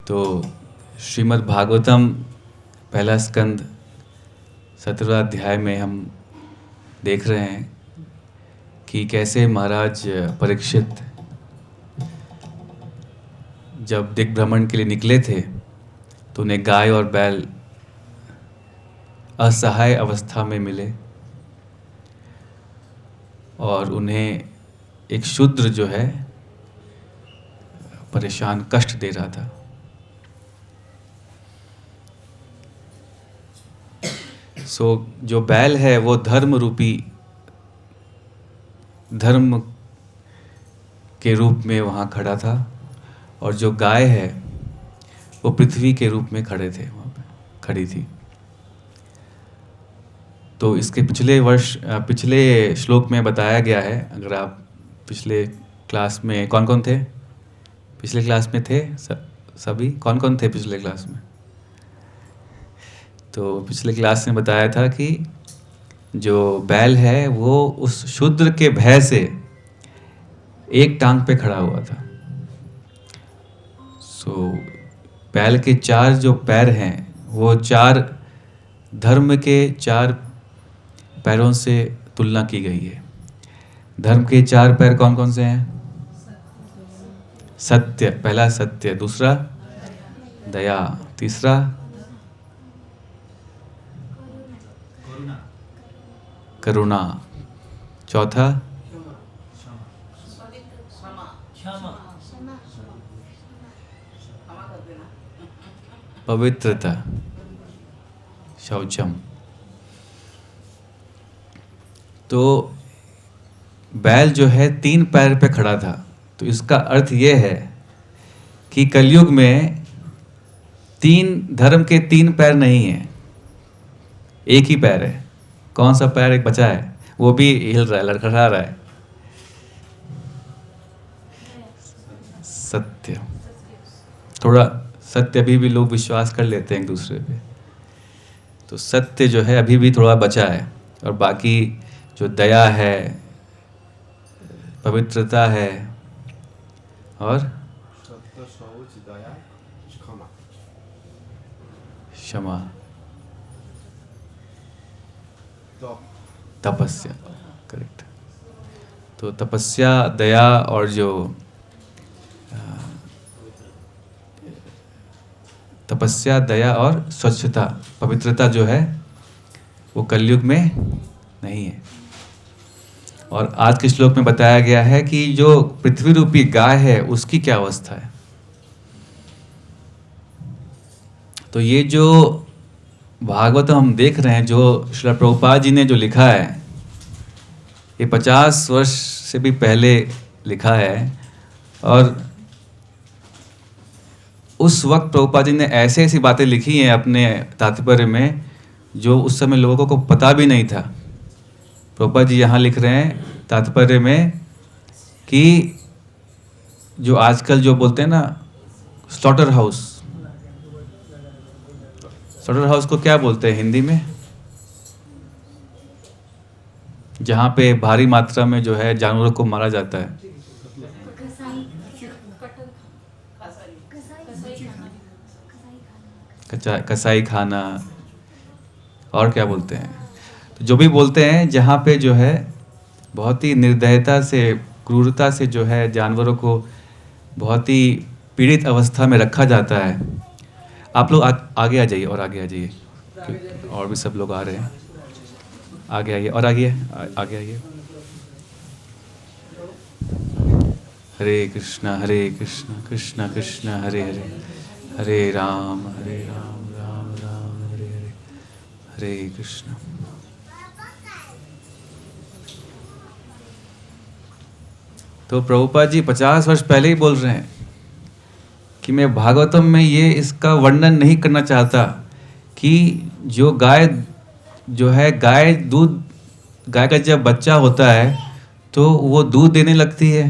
तो श्रीमद् भागवतम पहला स्कंद 17वां अध्याय में हम देख रहे हैं कि कैसे महाराज परीक्षित जब दिग्भ्रमण के लिए निकले थे तो उन्हें गाय और बैल असहाय अवस्था में मिले और उन्हें एक शूद्र जो है परेशान कष्ट दे रहा था। जो बैल है वो धर्म रूपी धर्म के रूप में वहाँ खड़ा था और जो गाय है वो पृथ्वी के रूप में खड़े थे, वहाँ पे खड़ी थी। तो इसके पिछले श्लोक में बताया गया है, अगर आप पिछले क्लास में कौन कौन थे, पिछले क्लास में थे सभी कौन कौन थे पिछले क्लास में? तो पिछले क्लास में बताया था कि जो बैल है वो उस शूद्र के भय से एक टांग पे खड़ा हुआ था। बैल के 4 जो पैर हैं वो 4 धर्म के 4 पैरों से तुलना की गई है। धर्म के 4 पैर कौन कौन से हैं? सत्य, पहला सत्य, दूसरा दया, तीसरा करुणा, चौथा पवित्रता, शौचम। तो बैल जो है 3 पैर पे खड़ा था। तो इसका अर्थ ये है कि कलयुग में 3 धर्म के 3 पैर नहीं हैं, एक ही पैर है। कौन सा पैर एक बचा है? वो भी हिल रहा है, लड़खड़ा रहा है। सत्य। थोड़ा सत्य अभी भी लोग विश्वास कर लेते हैं एक दूसरे पे। तो सत्य जो है अभी भी थोड़ा बचा है और बाकी जो दया है, पवित्रता है और क्षमा, तपस्या, करेक्ट। तो तपस्या, दया और जो तपस्या, दया और स्वच्छता, पवित्रता जो है वो कलयुग में नहीं है। और आज के श्लोक में बताया गया है कि जो पृथ्वी रूपी गाय है उसकी क्या अवस्था है। तो ये जो भागवत हम देख रहे हैं, जो श्रील प्रभुपाद जी ने जो लिखा है, ये 50 वर्ष से भी पहले लिखा है। और उस वक्त प्रभुपाद जी ने ऐसे ऐसी बातें लिखी हैं अपने तात्पर्य में जो उस समय लोगों को पता भी नहीं था। प्रभुपाद जी यहाँ लिख रहे हैं तात्पर्य में कि जो आजकल जो बोलते हैं ना स्लॉटर हाउस, स्लॉटर हाउस को क्या बोलते हैं हिंदी में? जहाँ पे भारी मात्रा में जो है जानवरों को मारा जाता है। कसाई खाना, और क्या बोलते हैं? तो जो भी बोलते हैं जहाँ पे जो है बहुत ही निर्दयता से, क्रूरता से जो है जानवरों को बहुत ही पीड़ित अवस्था में रखा जाता है। आप लोग आगे आ जाइए और आगे आ जाइए, और भी सब लोग आ रहे हैं। आगे आइए और आगे आइए। हरे कृष्णा कृष्ण कृष्ण हरे हरे, हरे राम राम राम हरे हरे, हरे कृष्ण। तो प्रभुपाद जी 50 वर्ष पहले ही बोल रहे हैं कि मैं भागवतम में ये इसका वर्णन नहीं करना चाहता कि जो गाय जो है, गाय का जब बच्चा होता है तो वो दूध देने लगती है।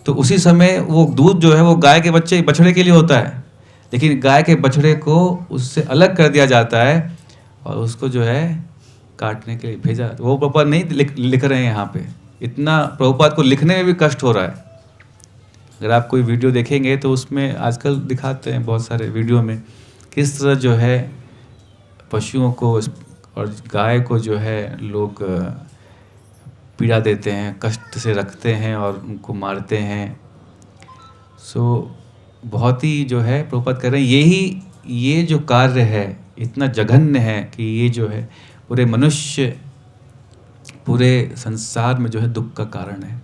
तो उसी समय वो दूध जो है वो गाय के बछड़े के लिए होता है, लेकिन गाय के बछड़े को उससे अलग कर दिया जाता है और उसको जो है काटने के लिए भेजा। वो प्रभुपाद नहीं लिख रहे हैं यहाँ पे। इतना प्रभुपाद को लिखने में भी कष्ट हो रहा है। अगर आप कोई वीडियो देखेंगे तो उसमें आजकल दिखाते हैं बहुत सारे वीडियो में किस तरह जो है पशुओं को और गाय को जो है लोग पीड़ा देते हैं, कष्ट से रखते हैं और उनको मारते हैं। सो बहुत ही जो है प्रभुपाद कह रहे हैं ये जो कार्य है इतना जघन्य है कि ये जो है पूरे मनुष्य, पूरे संसार में जो है दुख का कारण है।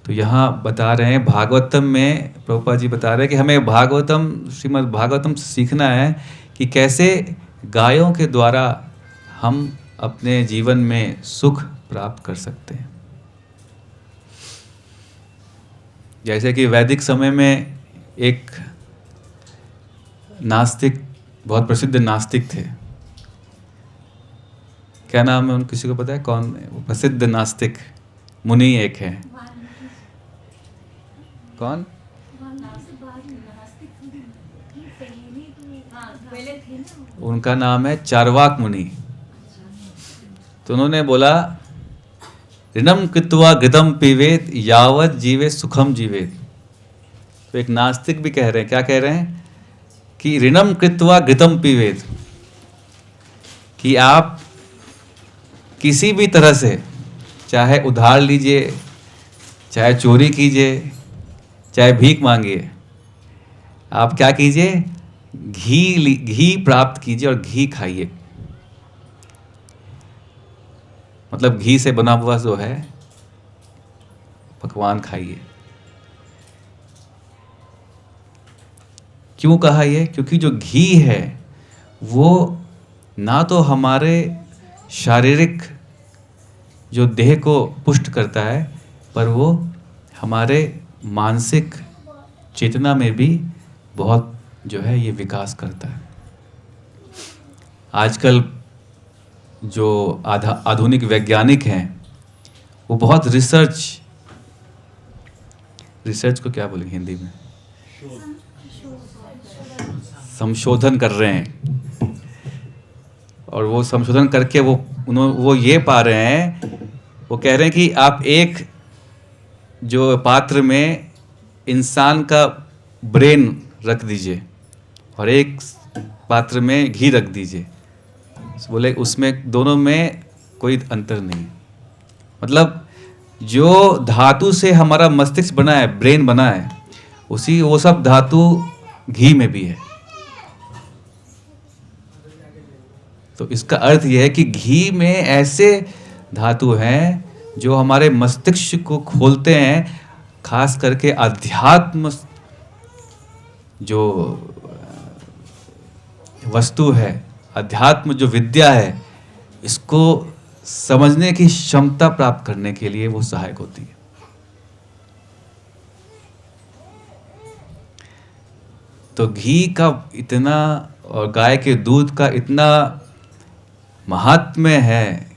तो यहाँ बता रहे हैं भागवतम में, प्रभुपाद जी बता रहे हैं कि हमें भागवतम, श्रीमद् भागवतम से सीखना है कि कैसे गायों के द्वारा हम अपने जीवन में सुख प्राप्त कर सकते हैं। जैसे कि वैदिक समय में एक नास्तिक, बहुत प्रसिद्ध नास्तिक थे। क्या नाम है उन, किसी को पता है कौन प्रसिद्ध नास्तिक मुनि एक है? कौन? उनका नाम है चार्वाक मुनि। तो उन्होंने बोला ऋणम कृत्वा घृतम पीवेत यावत जीवे सुखम जीवेत। तो एक नास्तिक भी कह रहे हैं, क्या कह रहे हैं कि ऋणम कृत्वा घृतम पीवेत, कि आप किसी भी तरह से, चाहे उधार लीजिए, चाहे चोरी कीजिए, चाहे भीख मांगिए, आप क्या कीजिए, घी प्राप्त कीजिए और घी खाइए। मतलब घी से बना हुआ जो है पकवान खाइए। क्यों कहा ये? क्योंकि जो घी है वो ना तो हमारे शारीरिक जो देह को पुष्ट करता है, पर वो हमारे मानसिक चेतना में भी बहुत जो है ये विकास करता है। आजकल जो आधुनिक वैज्ञानिक हैं वो बहुत रिसर्च को क्या बोलेंगे हिंदी में, संशोधन कर रहे हैं। और वो संशोधन करके वो ये पा रहे हैं, वो कह रहे हैं कि आप एक जो पात्र में इंसान का ब्रेन रख दीजिए और एक पात्र में घी रख दीजिए, बोले उसमें दोनों में कोई अंतर नहीं। मतलब जो धातु से हमारा मस्तिष्क बना है, ब्रेन बना है, वो सब धातु घी में भी है। तो इसका अर्थ यह है कि घी में ऐसे धातु हैं जो हमारे मस्तिष्क को खोलते हैं, खास करके अध्यात्म जो वस्तु है, अध्यात्म जो विद्या है, इसको समझने की क्षमता प्राप्त करने के लिए वो सहायक होती है। तो घी का इतना और गाय के दूध का इतना महात्म्य है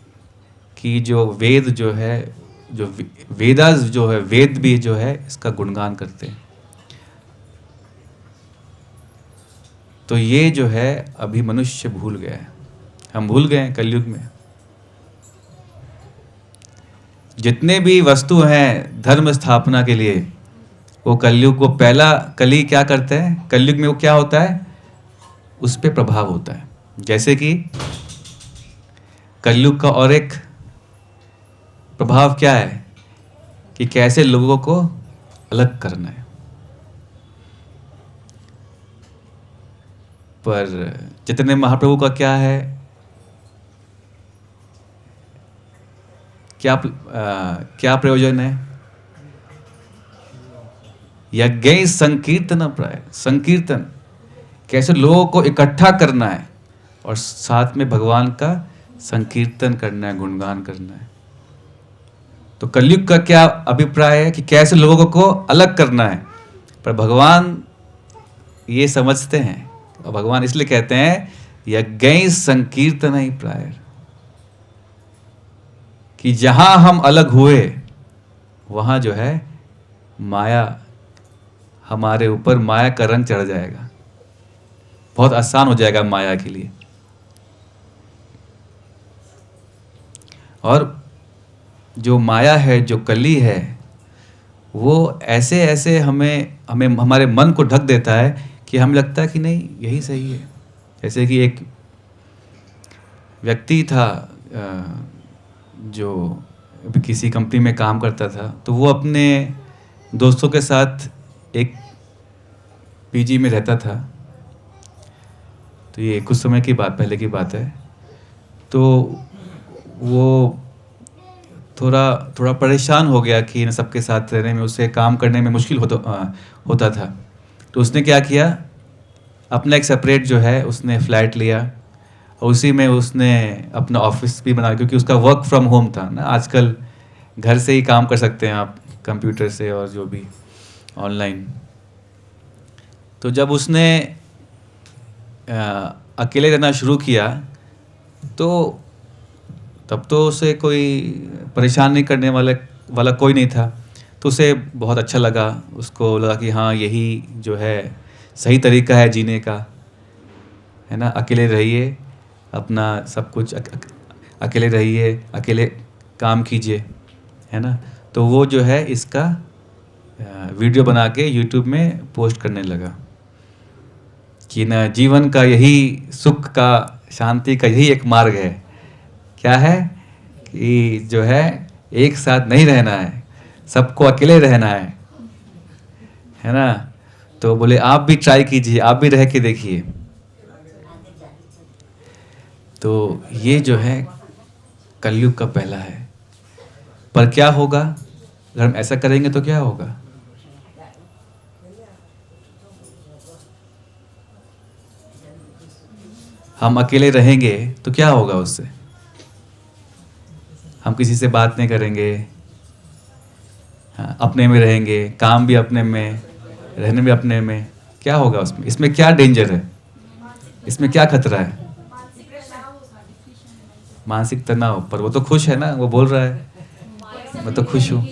कि जो वेद जो है, जो वेदास जो है, वेद भी जो है इसका गुणगान करते हैं। तो ये जो है अभी मनुष्य भूल गया है, हम भूल गए हैं कलयुग में। जितने भी वस्तु हैं धर्म स्थापना के लिए, वो कलयुग को पहला कली क्या करते हैं, कलयुग में वो क्या होता है, उस पे प्रभाव होता है। जैसे कि कलयुग का और एक प्रभाव क्या है कि कैसे लोगों को अलग करना है। पर चैतन्य महाप्रभु का क्या है, क्या प्रयोजन है? यज्ञ संकीर्तन प्राय, संकीर्तन, कैसे लोगों को इकट्ठा करना है और साथ में भगवान का संकीर्तन करना है, गुणगान करना है। तो कलयुग का क्या अभिप्राय है कि कैसे लोगों को अलग करना है, पर भगवान ये समझते हैं और भगवान इसलिए कहते हैं यज्ञ संकीर्तन ही प्राय, कि जहां हम अलग हुए वहां जो है माया, हमारे ऊपर माया का रंग चढ़ जाएगा, बहुत आसान हो जाएगा माया के लिए। और जो माया है, जो कली है, वो ऐसे ऐसे हमें हमें हमारे मन को ढक देता है कि हमें लगता है कि नहीं यही सही है। जैसे कि एक व्यक्ति था जो अभी किसी कंपनी में काम करता था, तो वो अपने दोस्तों के साथ एक पीजी में रहता था। तो ये कुछ समय की बात, पहले की बात है। तो वो थोड़ा थोड़ा परेशान हो गया कि इन सबके साथ रहने में, उसे काम करने में मुश्किल होता था। तो उसने क्या किया, अपना एक सेपरेट जो है उसने फ्लैट लिया और उसी में उसने अपना ऑफिस भी बना, क्योंकि उसका वर्क फ्रॉम होम था ना, आजकल घर से ही काम कर सकते हैं आप कंप्यूटर से और जो भी ऑनलाइन। तो जब उसने अकेले रहना शुरू किया तो तब तो उसे कोई परेशान नहीं करने वाला कोई नहीं था। तो उसे बहुत अच्छा लगा, उसको लगा कि हाँ यही जो है सही तरीका है जीने का, है ना। अकेले रहिए, अपना सब कुछ अकेले रहिए, अकेले काम कीजिए, है ना। तो वो जो है इसका वीडियो बना के यूट्यूब में पोस्ट करने लगा कि ना जीवन का यही सुख का, शांति का यही एक मार्ग है। क्या है कि जो है एक साथ नहीं रहना है, सबको अकेले रहना है ना। तो बोले आप भी ट्राई कीजिए, आप भी रह के देखिए। तो ये जो है कलयुग का पहला है। पर क्या होगा अगर हम ऐसा करेंगे, तो क्या होगा? हम अकेले रहेंगे तो क्या होगा उससे? हम किसी से बात नहीं करेंगे, हाँ, अपने में रहेंगे, काम भी अपने में, रहने भी अपने में। क्या होगा उसमें? इसमें क्या डेंजर है? इसमें क्या खतरा है? मानसिक तनाव। पर वो तो खुश है ना, वो बोल रहा है मैं तो खुश हूँ।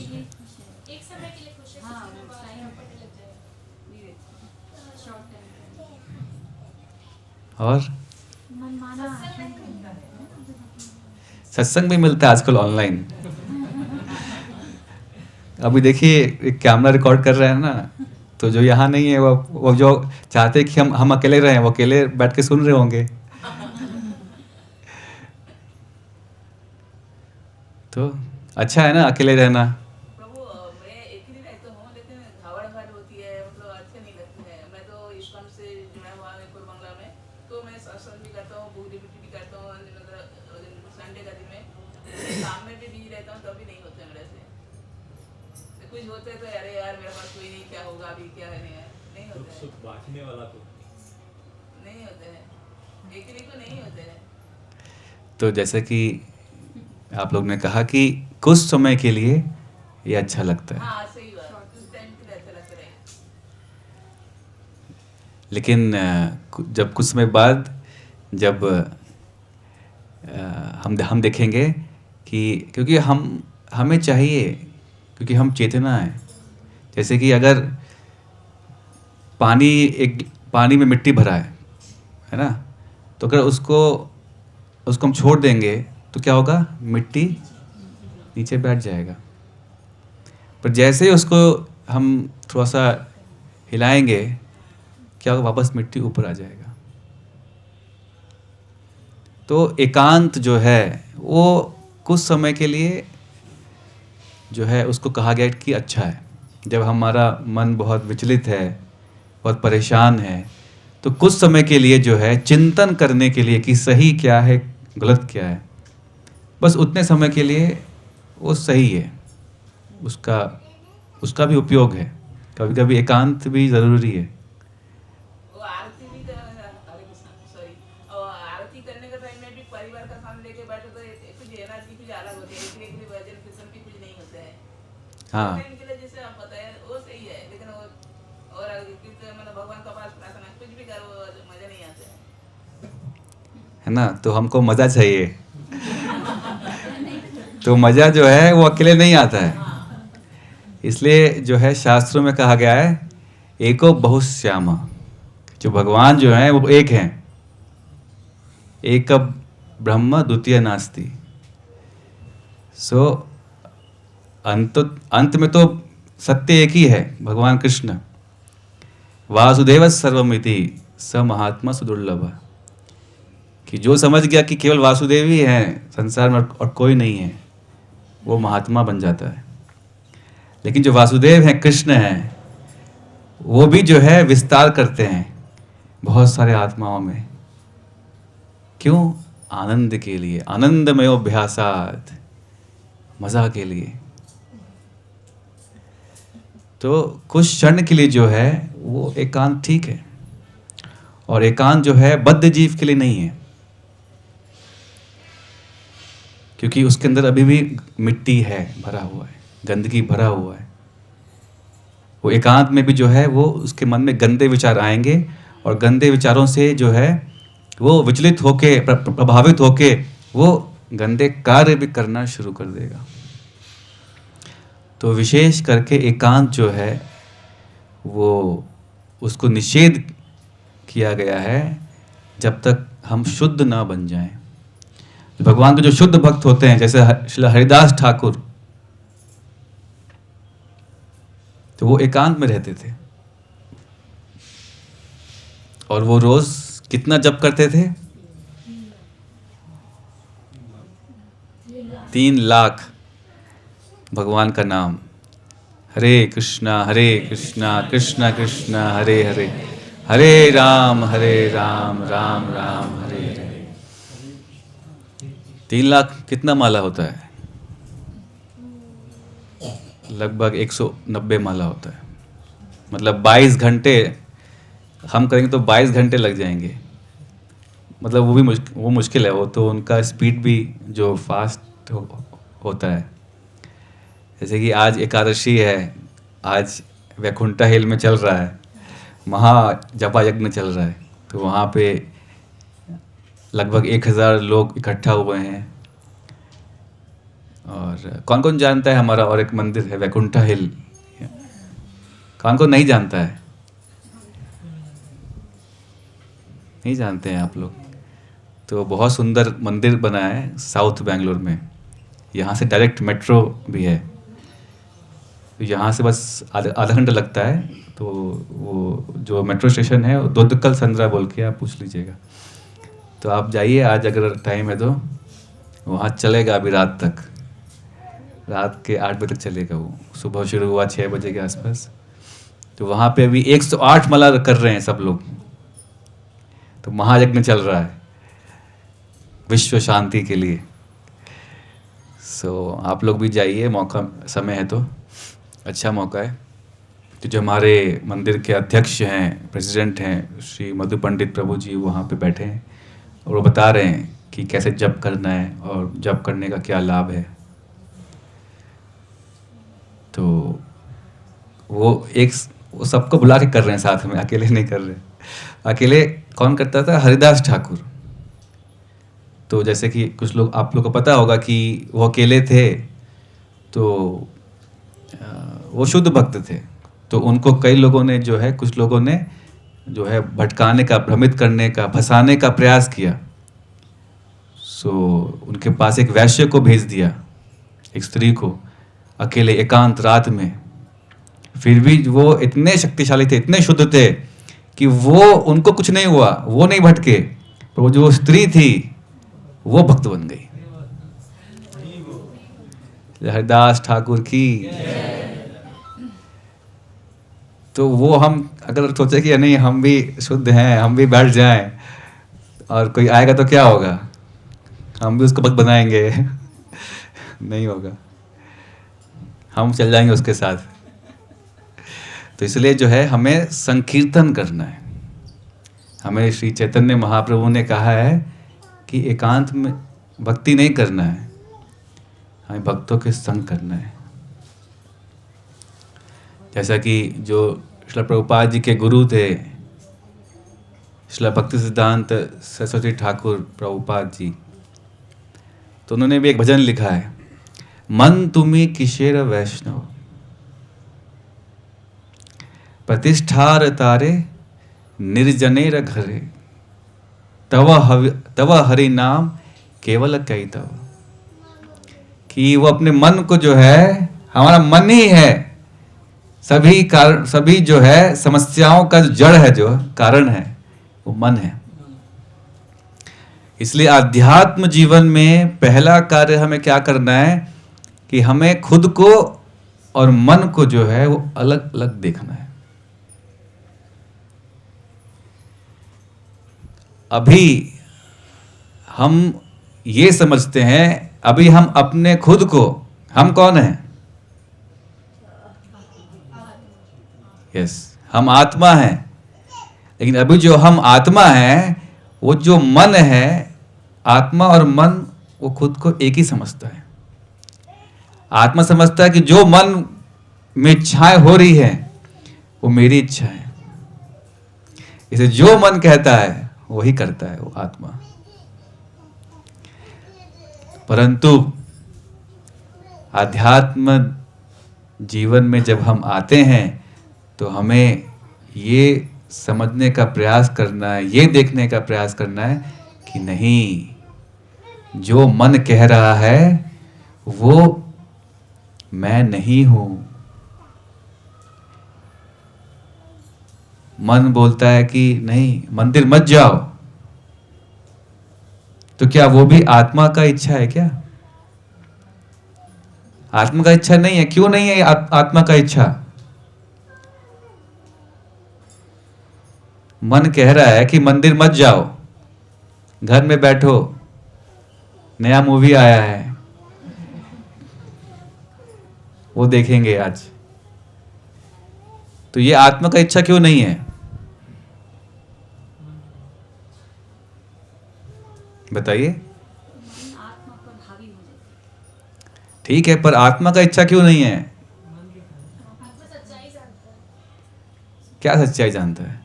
और सत्संग भी मिलता है आजकल ऑनलाइन। अभी देखिए एक कैमरा रिकॉर्ड कर रहा है ना, तो जो यहाँ नहीं है वो जो चाहते हैं कि हम अकेले रहें, वो अकेले बैठ के सुन रहे होंगे। तो अच्छा है ना अकेले रहना। प्रभु मैं अकेली रहता हूँ, लेकिन घबराहट होती है, मतलब अच्छे नहीं लगती है। मैं तो इस्कॉन से जुड़ा हुआ है कोरबंगला में, तो मैं सत्संग भी करता हूँ, बुक डिप्टी भी करता हूँ, मतलब संडे का दिन में काम में भी बिजी रहता हूँ, तब भी नहीं होते मेरे से। तो कुछ होते तो अरे यार मेरे पास कोई नहीं, क्या होगा अभी, क्या है, नहीं होते हैं, बांटने वाला तो नहीं होते हैं, अकेले को नहीं होते हैं। तो जैसे कि आप लोग ने कहा कि कुछ समय के लिए ये अच्छा लगता है, हाँ सही बात, कुछ टाइम के लिए अच्छा लगता है। लेकिन जब कुछ समय बाद जब हम देखेंगे कि क्योंकि हमें चाहिए, क्योंकि हम चेतना है। जैसे कि अगर पानी में मिट्टी भरा है ना, तो अगर उसको हम छोड़ देंगे तो क्या होगा? मिट्टी नीचे बैठ जाएगा। पर जैसे ही उसको हम थोड़ा सा हिलाएंगे, क्या होगा? वापस मिट्टी ऊपर आ जाएगा। तो एकांत जो है वो कुछ समय के लिए जो है उसको कहा गया कि अच्छा है। जब हमारा मन बहुत विचलित है, बहुत परेशान है, तो कुछ समय के लिए जो है चिंतन करने के लिए कि सही क्या है, गलत क्या है, बस उतने समय के लिए वो सही है। उसका भी उपयोग है। कभी कभी एकांत भी ज़रूरी है। वो आरती भी हरे कृष्ण सॉरी, और आरती करने के टाइम में भी परिवार का सामने लेके बैठो तो कुछ एनर्जी कुछ अलग होती है, इसलिए कि भजन कीर्तन भी कुछ नहीं होते हैं। हाँ, टाइम के लिए जैसे आप बताए वो सही है, लेकिन वो और कीर्तन मतलब भगवान का पास प्रार्थना कुछ भी करो मजा नहीं आते हैं। है ना। तो हमको मज़ा चाहिए। तो मज़ा जो है वो अकेले नहीं आता है। इसलिए जो है शास्त्रों में कहा गया है एको बहुश्यामा, जो भगवान जो है वो एक हैं। एक ब्रह्म द्वितीय नास्ति। सो अंत में तो सत्य एक ही है, भगवान कृष्ण। वासुदेव सर्वमिति स महात्मा सुदुर्लभ, कि जो समझ गया कि केवल वासुदेव ही हैं संसार में और कोई नहीं है, वो महात्मा बन जाता है। लेकिन जो वासुदेव हैं, कृष्ण हैं, वो भी जो है विस्तार करते हैं बहुत सारे आत्माओं में। क्यों? आनंद के लिए, आनंदमयोभ्यासात्, मजा के लिए। तो कुछ क्षण के लिए जो है वो एकांत ठीक है, और एकांत जो है बद्ध जीव के लिए नहीं है, क्योंकि उसके अंदर अभी भी मिट्टी है, भरा हुआ है, गंदगी भरा हुआ है। वो एकांत में भी जो है वो उसके मन में गंदे विचार आएंगे, और गंदे विचारों से जो है वो विचलित होके, प्रभावित होके वो गंदे कार्य भी करना शुरू कर देगा। तो विशेष करके एकांत जो है वो उसको निषेध किया गया है जब तक हम शुद्ध ना बन जाएं। भगवान के जो शुद्ध भक्त होते हैं, जैसे श्री हरिदास ठाकुर, तो वो एकांत में रहते थे, और वो रोज कितना जप करते थे? 3 लाख भगवान का नाम। हरे कृष्णा कृष्णा कृष्णा हरे हरे, हरे राम राम राम हरे हरे। 3 लाख कितना माला होता है? लगभग 190 माला होता है। मतलब 22 घंटे हम करेंगे तो 22 घंटे लग जाएंगे। मतलब वो मुश्किल है। वो तो उनका स्पीड भी जो फास्ट होता है। जैसे कि आज एकादशी है, आज वैकुंठा हिल में चल रहा है, महा जपा यज्ञ चल रहा है, तो वहाँ पे लगभग 1000 लोग इकट्ठा हुए हैं। और कौन कौन जानता है हमारा और एक मंदिर है वैकुंठा हिल? कौन कौन नहीं जानता है? नहीं जानते हैं आप लोग? तो बहुत सुंदर मंदिर बना है साउथ बेंगलोर में। यहाँ से डायरेक्ट मेट्रो भी है, तो यहाँ से बस आधा घंटा लगता है। तो वो जो मेट्रो स्टेशन है दोदकल संद्रा बोल के आप पूछ लीजिएगा। तो आप जाइए, आज अगर टाइम है तो वहाँ चलेगा अभी रात तक, रात के 8 बजे तक चलेगा। वो सुबह शुरू हुआ 6 बजे के आसपास। तो वहाँ पे अभी 108 माला कर रहे हैं सब लोग। तो महायज्ञ चल रहा है विश्व शांति के लिए। सो आप लोग भी जाइए, मौका समय है तो अच्छा मौका है। तो जो हमारे मंदिर के अध्यक्ष हैं, प्रेसिडेंट हैं, श्री मधु पंडित प्रभु जी, वहाँ पे बैठे हैं और वो बता रहे हैं कि कैसे जप करना है और जप करने का क्या लाभ है। तो वो सबको बुला के कर रहे हैं साथ में, अकेले नहीं कर रहे। अकेले कौन करता था? हरिदास ठाकुर। तो जैसे कि कुछ लोग, आप लोग को पता होगा कि वो अकेले थे, तो वो शुद्ध भक्त थे। तो उनको कई लोगों ने जो है, कुछ लोगों ने जो है भटकाने का, भ्रमित करने का, फंसाने का प्रयास किया। सो उनके पास एक वैश्य को भेज दिया, एक स्त्री को, अकेले एकांत रात में। फिर भी वो इतने शक्तिशाली थे, इतने शुद्ध थे कि वो, उनको कुछ नहीं हुआ, वो नहीं भटके, पर वो जो स्त्री थी वो भक्त बन गई। हरिदास ठाकुर की। तो वो हम अगर सोचे कि नहीं हम भी शुद्ध हैं, हम भी बैठ जाएं और कोई आएगा तो क्या होगा, हम भी उसको भक्त बनाएंगे? नहीं होगा, हम चल जाएंगे उसके साथ। तो इसलिए जो है हमें संकीर्तन करना है। हमें श्री चैतन्य महाप्रभु ने कहा है कि एकांत में भक्ति नहीं करना है, हमें भक्तों के संग करना है। जैसा कि जो श्रील प्रभुपाद जी के गुरु थे, श्रील भक्ति सिद्धांत सरस्वती ठाकुर प्रभुपाद जी, तो उन्होंने भी एक भजन लिखा है, मन तुम्ही किशेर वैष्णव प्रतिष्ठार तारे निर्जनेर घरे तव हरि नाम केवल कही तव। कि वो अपने मन को जो है हमारा मन ही है सभी कारण, सभी जो है समस्याओं का जो जड़ है, जो कारण है, वो मन है। इसलिए आध्यात्म जीवन में पहला कार्य हमें क्या करना है कि हमें खुद को और मन को जो है वो अलग अलग देखना है। अभी हम ये समझते हैं, अभी हम अपने खुद को, हम कौन हैं? यस, हम आत्मा हैं। लेकिन अभी जो हम आत्मा हैं, वो जो मन है, आत्मा और मन वो खुद को एक ही समझता है। आत्मा समझता है कि जो मन में इच्छाएं हो रही है वो मेरी इच्छा है, इसे जो मन कहता है वही करता है वो आत्मा। परंतु आध्यात्म जीवन में जब हम आते हैं तो हमें ये समझने का प्रयास करना है, ये देखने का प्रयास करना है कि नहीं, जो मन कह रहा है वो मैं नहीं हूं। मन बोलता है कि नहीं, मंदिर मत जाओ, तो क्या वो भी आत्मा का इच्छा है क्या? आत्मा का इच्छा नहीं है। क्यों नहीं है आत्मा का इच्छा? मन कह रहा है कि मंदिर मत जाओ, घर में बैठो, नया मूवी आया है वो देखेंगे आज। तो ये आत्मा का इच्छा क्यों नहीं है? बताइए। आत्मा पर हावी हो जाती है। ठीक है, पर आत्मा का इच्छा क्यों नहीं है? आत्मा सच्चाई जानता है क्या सच्चाई जानता है?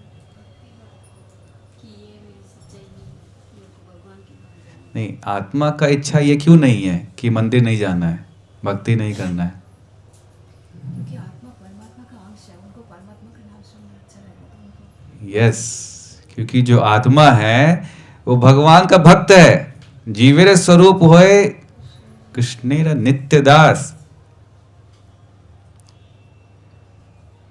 कि ये मेरी सच्चाई नहीं, ये तो भगवान की बात है। नहीं, आत्मा का इच्छा ये क्यों नहीं है कि मंदिर नहीं जाना है, भक्ति नहीं करना है? क्योंकि आत्मा परमात्मा का अंश है, उनको परमात्मा का नाम सुनना अच्छा लगता है उनको। यस, क्योंकि जो आत्मा है वो भगवान का भक्त है। जीवेर स्वरूप होए कृष्णेर नित्य दास।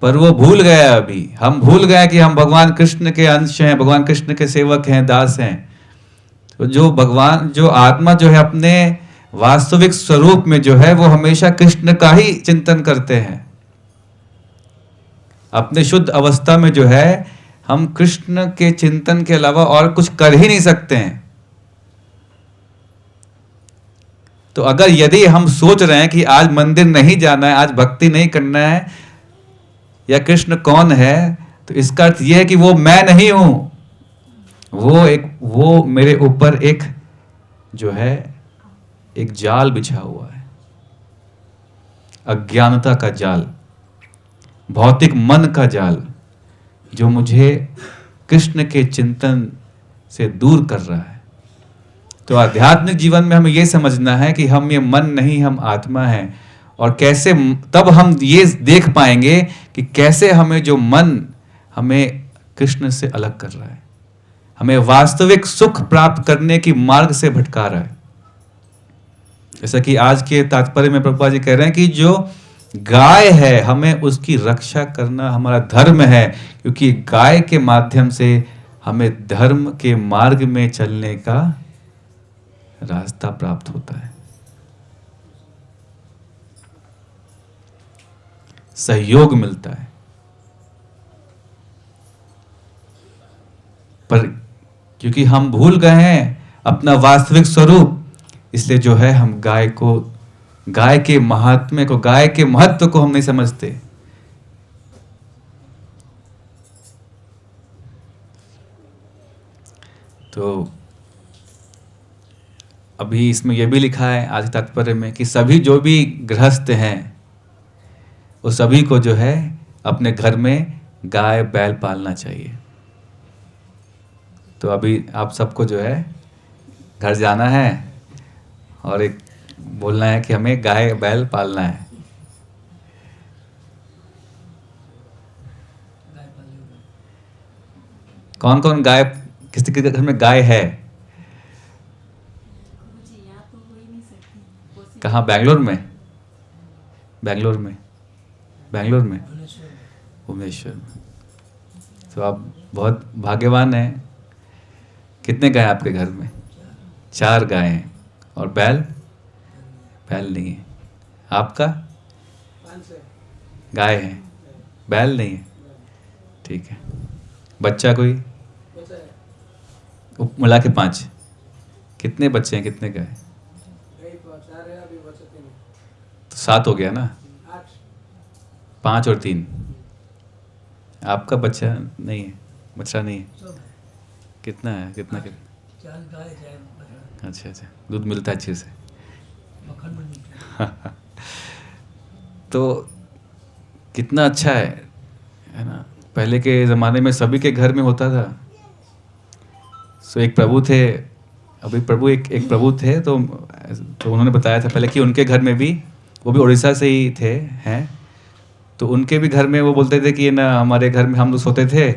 पर वो भूल गया, अभी हम भूल गए कि हम भगवान कृष्ण के अंश हैं, भगवान कृष्ण के सेवक हैं, दास हैं। तो जो भगवान, जो आत्मा जो है अपने वास्तविक स्वरूप में जो है वो हमेशा कृष्ण का ही चिंतन करते हैं। अपने शुद्ध अवस्था में जो है हम कृष्ण के चिंतन के अलावा और कुछ कर ही नहीं सकते हैं। तो अगर यदि हम सोच रहे हैं कि आज मंदिर नहीं जाना है, आज भक्ति नहीं करना है, या कृष्ण कौन है, तो इसका अर्थ यह है कि वो मैं नहीं हूं, वो मेरे ऊपर एक जो है एक जाल बिछा हुआ है, अज्ञानता का जाल, भौतिक मन का जाल, जो मुझे कृष्ण के चिंतन से दूर कर रहा है। तो आध्यात्मिक जीवन में हमें यह समझना है कि हम ये मन नहीं, हम आत्मा हैं। और कैसे, तब हम ये देख पाएंगे कि कैसे हमें जो मन हमें कृष्ण से अलग कर रहा है, हमें वास्तविक सुख प्राप्त करने की मार्ग से भटका रहा है। जैसा कि आज के तात्पर्य में प्रभुपाद जी कह रहे हैं कि जो गाय है, हमें उसकी रक्षा करना हमारा धर्म है, क्योंकि गाय के माध्यम से हमें धर्म के मार्ग में चलने का रास्ता प्राप्त होता है, सहयोग मिलता है। पर क्योंकि हम भूल गए हैं अपना वास्तविक स्वरूप, इसलिए जो है हम गाय के महात्म्य को, गाय के महत्व को हम नहीं समझते। तो अभी इसमें यह भी लिखा है आज तात्पर्य में कि सभी जो भी गृहस्थ हैं वो सभी को जो है अपने घर में गाय बैल पालना चाहिए। तो अभी आप सबको जो है घर जाना है और एक बोलना है कि हमें गाय बैल पालना है। कौन कौन गाय, किसी के घर में गाय है? मुझे यहाँ तो हो ही नहीं सकती। कहाँ, बैंगलोर में? बैंगलोर में, बैंगलोर में, भुवनेश्वर में। तो आप बहुत भाग्यवान हैं। कितने गाय आपके घर में? 4 गाय हैं। और बैल? बैल नहीं है। आपका? गाय है, बैल नहीं है। ठीक है। बच्चा कोई? मिला के 5। कितने बच्चे हैं, कितने गाय? तो 7 हो गया ना। 5 और 3। आपका बच्चा नहीं है, बच्चा नहीं है। कितना है, कितना? 4 गाय 4 बछड़ा। अच्छा अच्छा, दूध मिलता है अच्छे से। मक्खन भी मिलता है। तो कितना अच्छा है ना। पहले के ज़माने में सभी के घर में होता था। सो एक प्रभु थे, अभी प्रभु एक प्रभु थे, तो उन्होंने बताया था पहले कि उनके घर में भी, वो भी उड़ीसा से ही थे हैं, तो उनके भी घर में वो बोलते थे कि ना हमारे घर में हम लोग सोते थे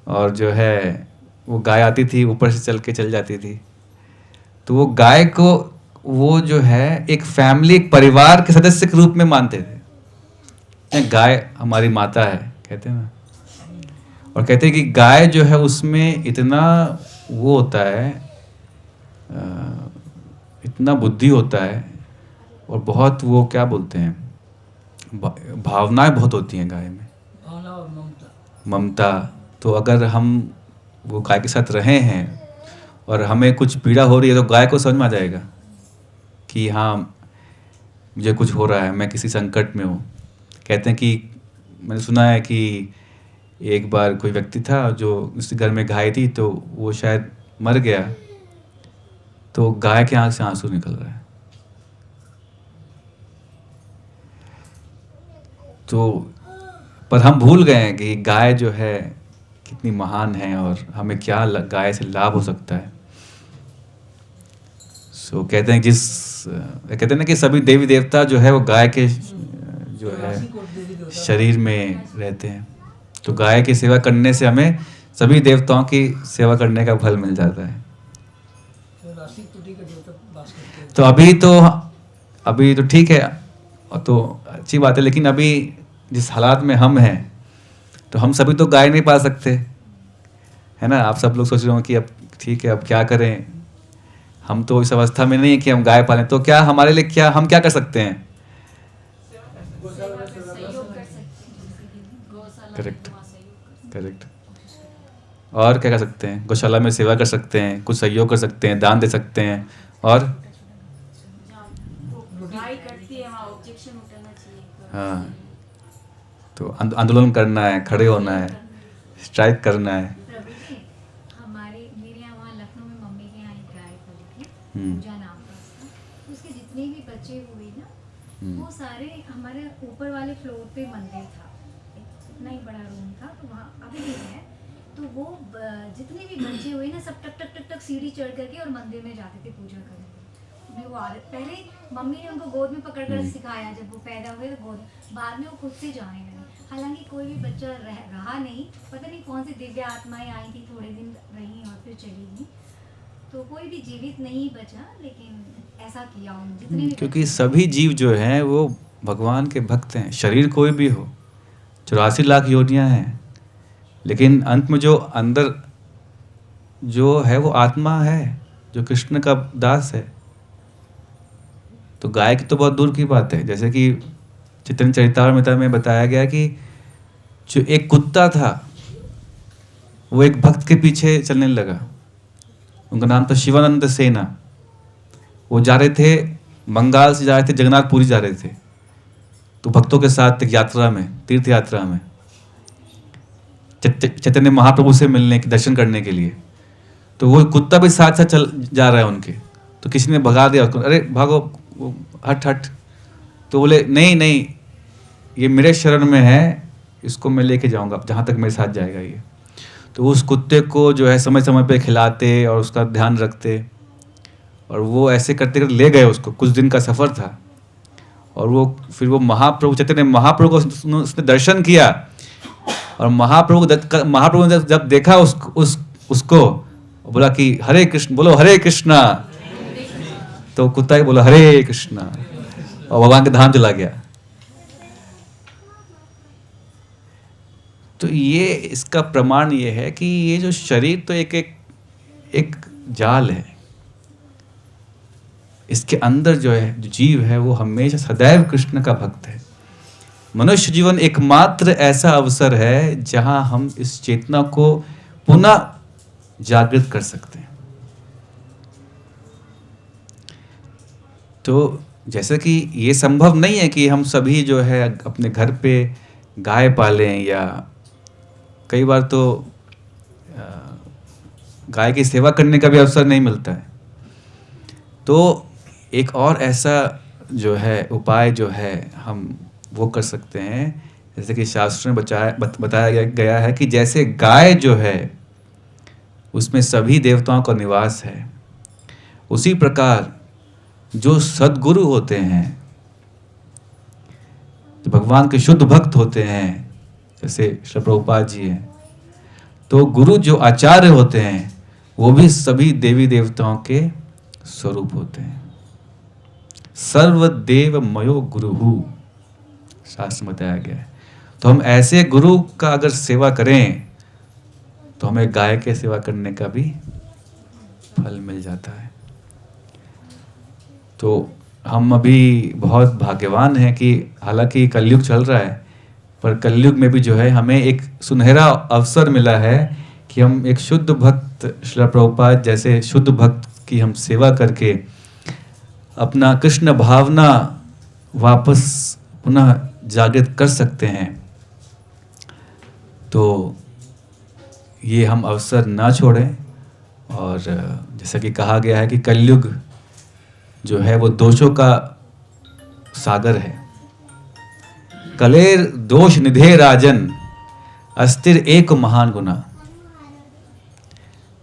और जो है वो गाय आती थी, ऊपर से चल के चल जाती थी। तो वो गाय को वो जो है एक फैमिली, एक परिवार के सदस्य के रूप में मानते थे। गाय हमारी माता है कहते हैं ना। और कहते हैं कि गाय जो है उसमें इतना वो होता है, इतना बुद्धि होता है, और बहुत वो क्या बोलते हैं, भावनाएं बहुत होती हैं गाय में, भावना और ममता। ममता। तो अगर हम वो गाय के साथ रहे हैं और हमें कुछ पीड़ा हो रही है, तो गाय को समझ में आ जाएगा कि हाँ मुझे कुछ हो रहा है, मैं किसी संकट में हूँ। कहते हैं कि मैंने सुना है कि एक बार कोई व्यक्ति था जो उसके घर में गाय थी, तो वो शायद मर गया, तो गाय के आंख से आंसू निकल रहा है। तो पर हम भूल गए हैं कि गाय जो है कितनी महान है और हमें क्या गाय से लाभ हो सकता है। सो कहते हैं कहते हैं ना कि सभी देवी देवता जो है वो गाय के जो है शरीर में रहते हैं। तो गाय की सेवा करने से हमें सभी देवताओं की सेवा करने का फल मिल जाता है। तो अभी तो ठीक है, तो अच्छी बात है, लेकिन अभी जिस हालात में हम हैं, तो हम सभी तो गाय नहीं पाल सकते, है ना। आप सब लोग सोच रहे हो कि अब ठीक है, अब क्या करें, हम तो इस अवस्था में नहीं है कि हम गाय पालें। तो क्या हमारे लिए क्या, हम क्या कर सकते हैं? Correct correct. और क्या कर सकते हैं? गौशाला में सेवा कर सकते हैं, कुछ सहयोग कर सकते हैं, दान दे सकते हैं। और हाँ, तो आंदोलन करना है, खड़े होना है, स्ट्राइक करना है। मेरे यहाँ वहाँ लखनऊ में मम्मी के यहाँ एक गाय पली थी, पूजा नाम था उसका। उसके जितने भी बच्चे हुए ना, वो सारे हमारे ऊपर वाले फ्लोर पे मंदिर था, इतना ही बड़ा रूम था, तो वहाँ अभी भी है। तो वो जितने भी बच्चे हुए ना, सब टक टक टक टक सीढ़ी चढ़ करके और मंदिर में जाते थे पूजा करने। उन्हें वो आदत, पहले मम्मी ने उनको गोद में पकड़कर सिखाया, जब वो पैदा हुए तो गोद, बाद में वो खुद से जाने लगे। हालांकि कोई भी बच्चा रहा नहीं, पता नहीं कौन सी दिव्य आत्माएं आई थी, थोड़े दिन रही और फिर चली गई, तो कोई भी जीवित नहीं बचा। लेकिन ऐसा किया उन्होंने जितने भी, क्योंकि सभी जीव जो हैं वो भगवान के भक्त हैं। शरीर कोई भी हो, 84 लाख योनियां हैं, लेकिन अंत में जो अंदर जो है वो आत्मा है, जो कृष्ण का दास है। तो गाय की तो बहुत दूर की बात है। जैसे कि चैतन्य चरितामृत में बताया गया कि जो एक कुत्ता था, वो एक भक्त के पीछे चलने लगा। उनका नाम था शिवानंद सेना। वो जा रहे थे, बंगाल से जा रहे थे, जगन्नाथपुरी जा रहे थे, तो भक्तों के साथ एक यात्रा में, तीर्थ यात्रा में, चैतन्य महाप्रभु से मिलने के, दर्शन करने के लिए। तो वो कुत्ता भी साथ साथ चल जा रहा है उनके। तो किसी ने भगा दिया उसको, अरे भागो, हट हट। तो बोले नहीं नहीं, ये मेरे शरण में है, इसको मैं लेके जाऊंगा जहाँ तक मेरे साथ जाएगा ये। तो उस कुत्ते को जो है समय समय पे खिलाते और उसका ध्यान रखते, और वो ऐसे करते करते ले गए उसको। कुछ दिन का सफ़र था, और वो फिर वो महाप्रभु, चैतन्य महाप्रभु को उसने दर्शन किया, और महाप्रभु ने जब देखा उसको बोला कि हरे कृष्ण, बोलो हरे कृष्णा। तो कुत्ता ही बोला हरे कृष्णा, और भगवान के धाम चला गया। तो ये इसका प्रमाण ये है कि ये जो शरीर तो एक जाल है, इसके अंदर जो है जो जीव है वो हमेशा सदैव कृष्ण का भक्त है। मनुष्य जीवन एकमात्र ऐसा अवसर है जहां हम इस चेतना को पुनः जागृत कर सकते हैं। तो जैसे कि ये संभव नहीं है कि हम सभी जो है अपने घर पे गाय पालें, या कई बार तो गाय की सेवा करने का भी अवसर नहीं मिलता है। तो एक और ऐसा जो है उपाय जो है हम वो कर सकते हैं, जैसे कि शास्त्र में बताया गया है कि जैसे गाय जो है उसमें सभी देवताओं का निवास है, उसी प्रकार जो सद्गुरु होते हैं, जो भगवान के शुद्ध भक्त होते हैं, जैसे श्री प्रभुपाद जी हैं, तो गुरु जो आचार्य होते हैं वो भी सभी देवी देवताओं के स्वरूप होते हैं। सर्वदेव मयो गुरुहु शास्त्र में बताया गया है। तो हम ऐसे गुरु का अगर सेवा करें तो हमें गाय के सेवा करने का भी फल मिल जाता है। तो हम अभी बहुत भाग्यवान हैं कि हालांकि कलयुग चल रहा है, पर कलयुग में भी जो है हमें एक सुनहरा अवसर मिला है कि हम एक शुद्ध भक्त श्रील प्रभुपाद जैसे शुद्ध भक्त की हम सेवा करके अपना कृष्ण भावना वापस पुनः जागृत कर सकते हैं। तो ये हम अवसर ना छोड़ें। और जैसा कि कहा गया है कि कलयुग जो है वो दोषों का सागर है। कलेर दोष निधे राजन अस्थिर एक महान गुना।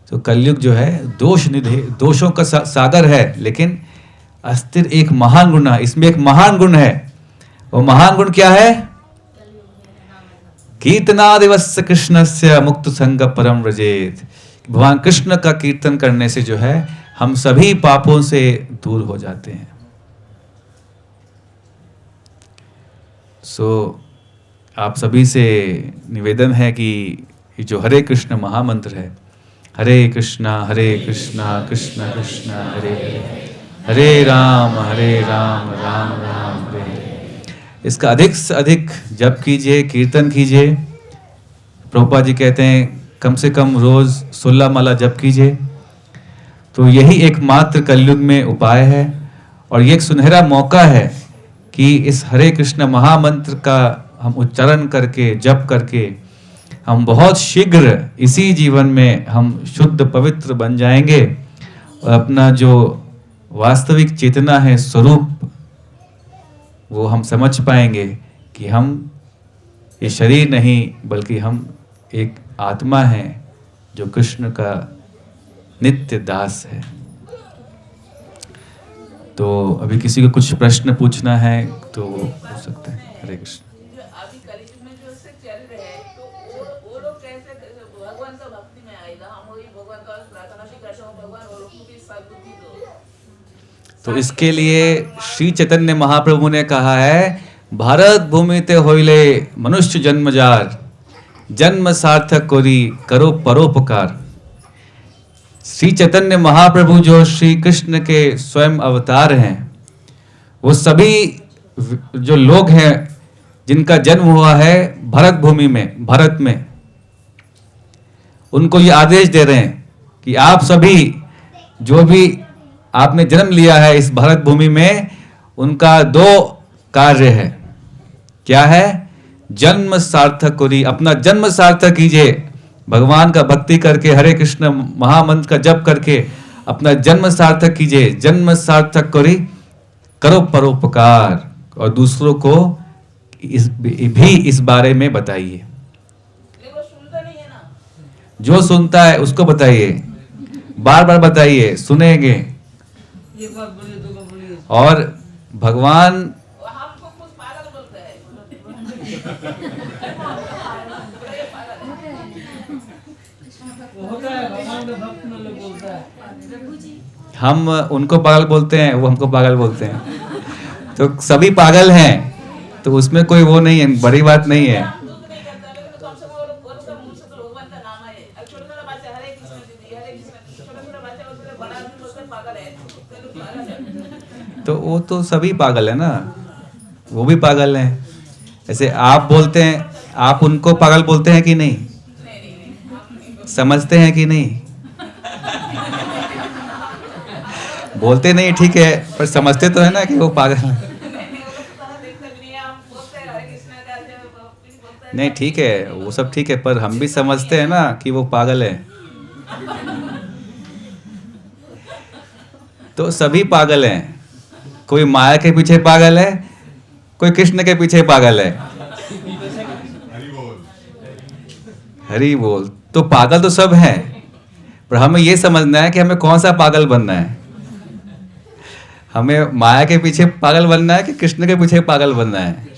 तो कलयुग जो है दोष निधे दोषों का सागर है, लेकिन अस्थिर एक महान गुना, इसमें एक महान गुण है। वो महान गुण क्या है? कीर्तनादिवस्य कृष्णस्य मुक्त संग परम व्रजेत। भगवान कृष्ण का कीर्तन करने से जो है हम सभी पापों से दूर हो जाते हैं। आप सभी से निवेदन है कि ये जो हरे कृष्ण महामंत्र है, हरे कृष्णा कृष्ण कृष्ण हरे हरे, हरे राम राम राम हरे हरे, इसका अधिक से अधिक जप कीजिए, कीर्तन कीजिए। प्रभुपाद जी कहते हैं कम से कम रोज 16 माला जप कीजिए। तो यही एकमात्र कलयुग में उपाय है, और ये एक सुनहरा मौका है कि इस हरे कृष्ण महामंत्र का हम उच्चारण करके जप करके हम बहुत शीघ्र इसी जीवन में हम शुद्ध पवित्र बन जाएंगे और अपना जो वास्तविक चेतना है, स्वरूप, वो हम समझ पाएंगे कि हम ये शरीर नहीं बल्कि हम एक आत्मा है जो कृष्ण का नित्य दास है। तो अभी किसी को कुछ प्रश्न पूछना है तो वो पूछ सकते हैं। हरे कृष्ण। जो अभी कलयुग में जो से चल रहे हैं, तो वो लोग कैसे भगवान का भक्ति में आएगा? हम वही भगवान का प्रार्थना भी करते हैं, भगवान और लोगों की सद्बुद्धि दो। तो इसके लिए श्री चैतन्य महाप्रभु ने कहा है, भारत भूमि ते होइले मनुष्य जन्मजार, जन्म सार्थक कोरी करो परोपकार। श्री चैतन्य महाप्रभु जो श्री कृष्ण के स्वयं अवतार हैं, वो सभी जो लोग हैं जिनका जन्म हुआ है भारत भूमि में, भारत में, उनको ये आदेश दे रहे हैं कि आप सभी जो भी आपने जन्म लिया है इस भारत भूमि में, उनका 2 कार्य है। क्या है? जन्म सार्थक करी, अपना जन्म सार्थक कीजिए, भगवान का भक्ति करके हरे कृष्ण महामंत्र का जप करके अपना जन्म सार्थक कीजिए। जन्म सार्थक करी करो परोपकार, और दूसरों को इस बारे में बताइए। वो सुनता नहीं है ना, जो सुनता है उसको बताइए, बार बार बताइए, सुनेंगे। एक बार बोलिए, 2 बार बोलिए। और भगवान हमको कुछ पागल बोलता है। वो होता है भगवान के भक्त में लोग बोलता है। हम उनको पागल बोलते हैं, वो हमको पागल बोलते हैं। तो सभी पागल हैं, तो उसमें कोई वो नहीं है, बड़ी बात नहीं है। दुख नहीं करता, लेकिन कम से कम वो लोग अब छोटा छोटा बच्चा हरे कृष्ण दीदी हरे कृष्ण छोटा छोटा बच्चा उसमें बड़ा आदमी बोलता है पागल है तो लोग पागल है। तो वो तो सभी पागल है ना, वो भी पागल हैं। ऐसे आप बोलते हैं, आप उनको पागल बोलते हैं कि नहीं? समझते हैं कि नहीं? बोलते नहीं ठीक है, पर समझते तो है ना कि वो पागल है। नहीं ठीक है, वो सब ठीक है, पर हम भी समझते हैं ना कि वो पागल है। तो सभी पागल हैं, कोई माया के पीछे पागल है, कोई कृष्ण के पीछे पागल है। हरी बोल। तो पागल तो सब हैं, पर हमें ये समझना है कि हमें कौन सा पागल बनना है। हमें माया के पीछे पागल बनना है कि कृष्ण के पीछे पागल बनना है।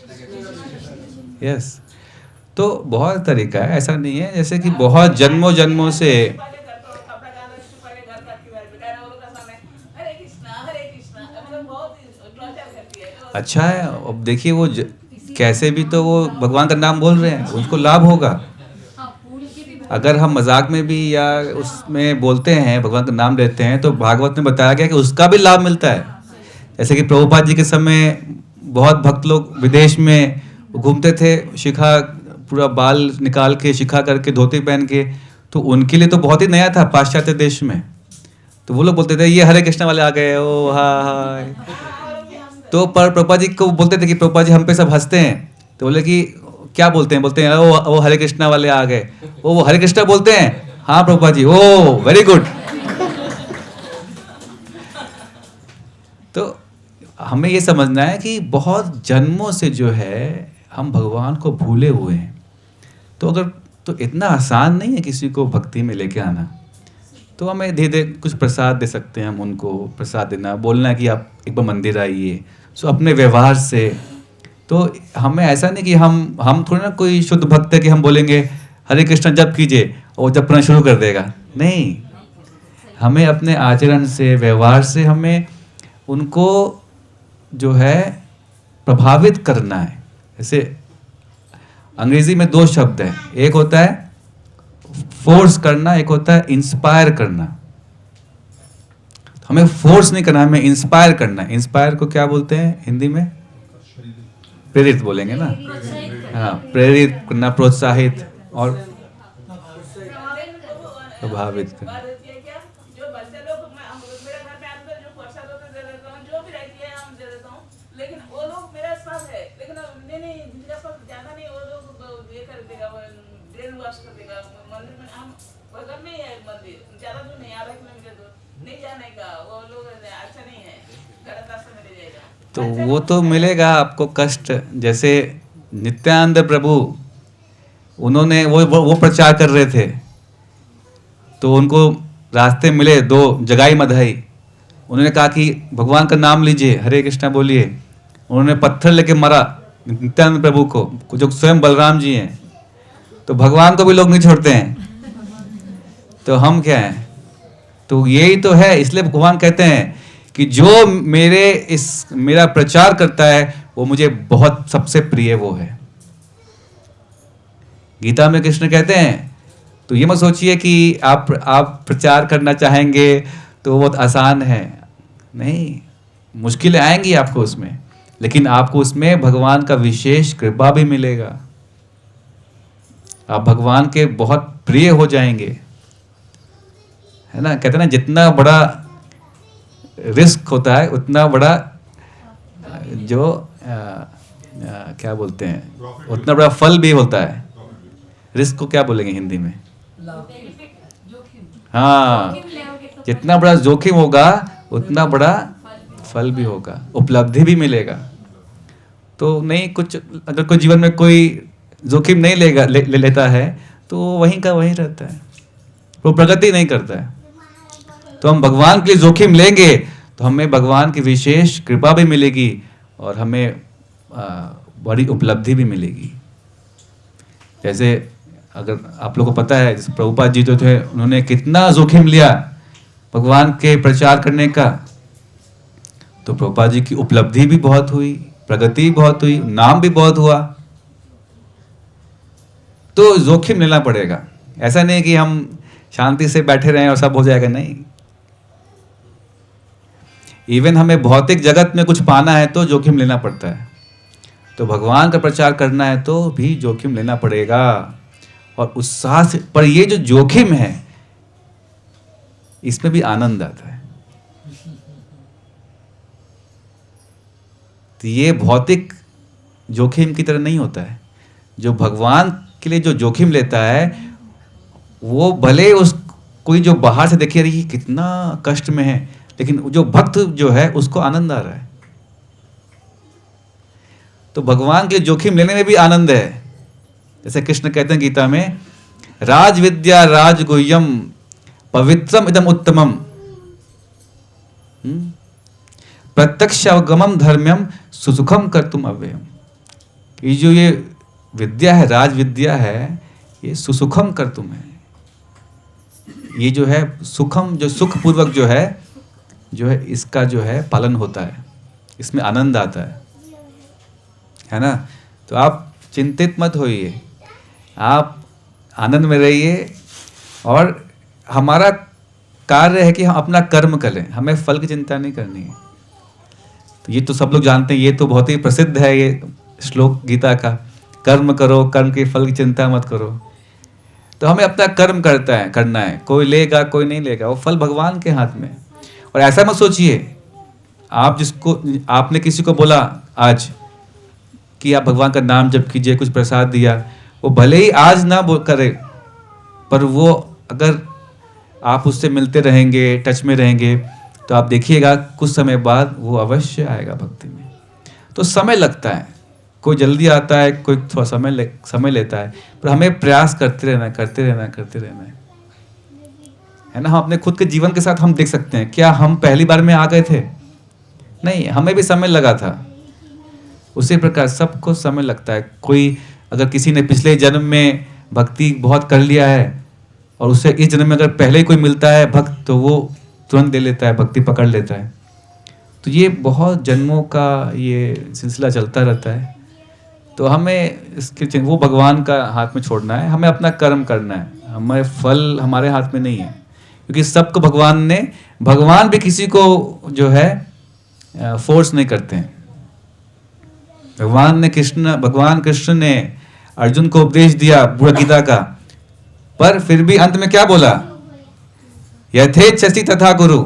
यस। तो बहुत तरीका है, ऐसा नहीं है। जैसे कि बहुत जन्मों जन्मों से अच्छा है। अब देखिए वो कैसे भी तो वो भगवान का नाम बोल रहे हैं, उनको लाभ होगा। अगर हम मजाक में भी या उसमें बोलते हैं, भगवान का नाम लेते हैं, तो भागवत में बताया गया कि उसका भी लाभ मिलता है। जैसे कि प्रभुपाद जी के समय बहुत भक्त लोग विदेश में घूमते थे, शिखा पूरा बाल निकाल के, शिखा करके, धोती पहन के, तो उनके लिए तो बहुत ही नया था पाश्चात्य देश में। तो वो लोग बोलते थे ये हरे कृष्ण वाले आ गए, ओ हाय। तो पर प्रभुपाद जी को बोलते थे कि प्रभुपाद जी हम पे सब हंसते हैं। तो बोले कि क्या बोलते हैं? बोलते हैं वो हरे कृष्णा वाले आ गए। वो हरे कृष्णा बोलते हैं? हाँ प्रभुपाद जी। ओ वेरी गुड। तो हमें ये समझना है कि बहुत जन्मों से जो है हम भगवान को भूले हुए हैं। तो इतना आसान नहीं है किसी को भक्ति में लेके आना। तो हमें धीरे कुछ प्रसाद दे सकते हैं, हम उनको प्रसाद देना, बोलना कि आप एक बार मंदिर आइए। सो अपने व्यवहार से तो हमें ऐसा नहीं कि हम थोड़ा ना कोई शुद्ध भक्त है कि हम बोलेंगे हरे कृष्ण जप कीजिए और जपना शुरू कर देगा। नहीं, हमें अपने आचरण से, व्यवहार से हमें उनको जो है प्रभावित करना है। जैसे अंग्रेजी में 2 शब्द हैं, एक होता है फोर्स करना, एक होता है इंस्पायर करना। हमें फोर्स नहीं करना, हमें इंस्पायर करना है। इंस्पायर को क्या बोलते हैं हिंदी में? प्रेरित बोलेंगे ना। हाँ, प्रेरित करना, प्रोत्साहित और प्रभावित करना। जो बच्चे लोग मेरे घर में आते हैं, जो प्रसाद होते दे देता हूँ, जो भी रहती है हम दे देता हूँ, लेकिन वो लोग मेरा साथ है, लेकिन नहीं जिनका साथ ज्यादा नहीं, वो लोग ये कर देगा, ब्रेन वॉश कर देगा। मंदिर में हम बगल में ही है मंदिर, ज्यादा दूर नहीं, आधा किलोमीटर दूर, नहीं जाने का। वो लोग अच्छा नहीं है, गलत रास्ते में ले जाएगा। तो वो तो मिलेगा आपको कष्ट। जैसे नित्यानंद प्रभु, उन्होंने वो प्रचार कर रहे थे, तो उनको रास्ते मिले 2 जगाई मधाई। उन्होंने कहा कि भगवान का नाम लीजिए, हरे कृष्णा बोलिए। उन्होंने पत्थर लेके मारा नित्यानंद प्रभु को, जो स्वयं बलराम जी हैं। तो भगवान को भी लोग नहीं छोड़ते हैं, तो हम क्या हैं? तो यही तो है। इसलिए भगवान कहते हैं कि जो मेरा प्रचार करता है वो मुझे बहुत सबसे प्रिय वो है। गीता में कृष्ण कहते हैं, तो ये मत सोचिए कि आप प्रचार करना चाहेंगे तो बहुत आसान है। नहीं, मुश्किलें आएंगी आपको उसमें, लेकिन आपको उसमें भगवान का विशेष कृपा भी मिलेगा। आप भगवान के बहुत प्रिय हो जाएंगे, है ना। कहते हैं ना, जितना बड़ा रिस्क होता है उतना बड़ा जो क्या बोलते हैं, उतना बड़ा फल भी होता है। रिस्क को क्या बोलेंगे हिंदी में? हाँ, जितना बड़ा जोखिम होगा उतना बड़ा फल भी होगा, उपलब्धि भी मिलेगा। तो नहीं, कुछ अगर कोई जीवन में कोई जोखिम नहीं लेता है तो वहीं का वहीं रहता है, वो प्रगति नहीं करता है। तो हम भगवान के लिए जोखिम लेंगे तो हमें भगवान की विशेष कृपा भी मिलेगी और हमें बड़ी उपलब्धि भी मिलेगी। जैसे अगर आप लोगों को पता है, जैसे प्रभुपाद जी तो थे, उन्होंने कितना जोखिम लिया भगवान के प्रचार करने का। तो प्रभुपाद जी की उपलब्धि भी बहुत हुई, प्रगति भी बहुत हुई, नाम भी बहुत हुआ। तो जोखिम लेना पड़ेगा। ऐसा नहीं कि हम शांति से बैठे रहें और सब हो जाएगा, नहीं। इवन हमें भौतिक जगत में कुछ पाना है तो जोखिम लेना पड़ता है, तो भगवान का प्रचार करना है तो भी जोखिम लेना पड़ेगा और उत्साह से। पर ये जो जोखिम है इसमें भी आनंद आता है। तो ये भौतिक जोखिम की तरह नहीं होता है। जो भगवान के लिए जो जोखिम लेता है वो भले उस कोई जो बाहर से देखे रही कितना कष्ट में है, लेकिन जो भक्त जो है उसको आनंद आ रहा है। तो भगवान के जोखिम लेने में भी आनंद है। जैसे कृष्ण कहते हैं गीता में, राज विद्या राज गुह्यम पवित्रम इदम उत्तमम प्रत्यक्ष अवगमम धर्म्यम सुसुखम कर्तुम अव्ययम। ये विद्या है, राज विद्या है, ये सुसुखम कर्तुम है। ये जो है सुखम, जो सुख पूर्वक जो है इसका जो है पालन होता है, इसमें आनंद आता है ना। तो आप चिंतित मत होइए, आप आनंद में रहिए और हमारा कार्य है कि हम अपना कर्म करें, हमें फल की चिंता नहीं करनी है। तो ये तो सब लोग जानते हैं, ये तो बहुत ही प्रसिद्ध है ये श्लोक गीता का, कर्म करो, कर्म के फल की चिंता मत करो। तो हमें अपना कर्म करना है, कोई लेगा कोई नहीं लेगा, वो फल भगवान के हाथ में। और ऐसा मत सोचिए, आपने किसी को बोला आज कि आप भगवान का नाम जप कीजिए, कुछ प्रसाद दिया, वो भले ही आज ना करे, पर वो अगर आप उससे मिलते रहेंगे, टच में रहेंगे, तो आप देखिएगा कुछ समय बाद वो अवश्य आएगा भक्ति में। तो समय लगता है, कोई जल्दी आता है, कोई थोड़ा समय लेता है, पर हमें प्रयास करते रहना है ना। हम अपने खुद के जीवन के साथ हम देख सकते हैं, क्या हम पहली बार में आ गए थे? नहीं, हमें भी समय लगा था। उसी प्रकार सबको समय लगता है। कोई अगर किसी ने पिछले जन्म में भक्ति बहुत कर लिया है और उसे इस जन्म में अगर पहले ही कोई मिलता है भक्त, तो वो तुरंत ले लेता है, भक्ति पकड़ लेता है। तो ये बहुत जन्मों का ये सिलसिला चलता रहता है। तो हमें इसके वो भगवान का हाथ में छोड़ना है, हमें अपना कर्म करना है, हमारे फल हमारे हाथ में नहीं है। क्योंकि सबको भगवान भी किसी को जो है फोर्स नहीं करते हैं। भगवान कृष्ण ने अर्जुन को उपदेश दिया पूरा गीता का, पर फिर भी अंत में क्या बोला? यथेच्छसि तथा कुरु।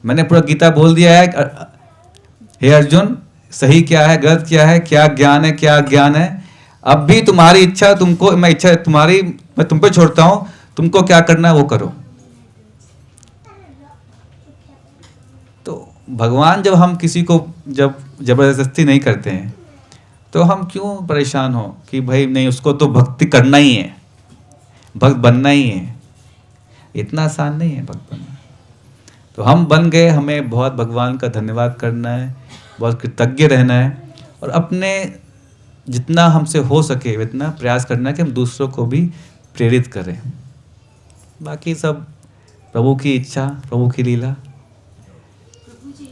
मैंने पूरा गीता बोल दिया है, हे अर्जुन सही क्या है, गलत क्या है, क्या ज्ञान है, अब भी तुम्हारी इच्छा, मैं तुम पे छोड़ता हूं, तुमको क्या करना है वो करो। तो भगवान जब हम किसी को जब जबरदस्ती नहीं करते हैं, तो हम क्यों परेशान हो कि भाई नहीं, उसको तो भक्ति करना ही है, भक्त बनना ही है। इतना आसान नहीं है भक्त बनना। तो हम बन गए, हमें बहुत भगवान का धन्यवाद करना है, बहुत कृतज्ञ रहना है और अपने जितना हमसे हो सके इतना प्रयास करना है कि हम दूसरों को भी प्रेरित करें। बाकी सब प्रभु की इच्छा, प्रभु की लीला।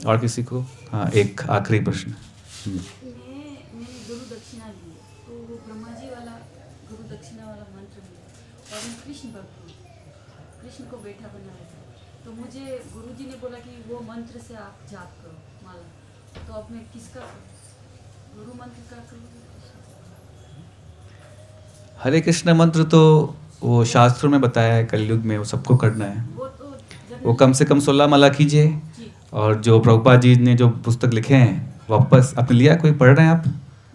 और किसी को? हाँ, एक आखिरी प्रश्न। मैंने गुरु दक्षिणा ली, तो वो ब्रह्मा जी वाला गुरु दक्षिणा वाला मंत्र लिया और मैं कृष्ण भक्त हूँ, कृष्ण को बेटा बनाया था। तो मुझे गुरु जी ने बोला कि वो मंत्र से आप जाप करो माला। तो अब मैं किसका करूं? गुरु मंत्र का करूं? हरे कृष्ण मंत्र तो वो शास्त्रों में बताया है, कलयुग में वो सबको करना है। वो कम से कम 16 माला कीजिए। और जो प्रभुपाद जी ने जो पुस्तक लिखे हैं वापस आपने लिया, कोई पढ़ रहे हैं आप?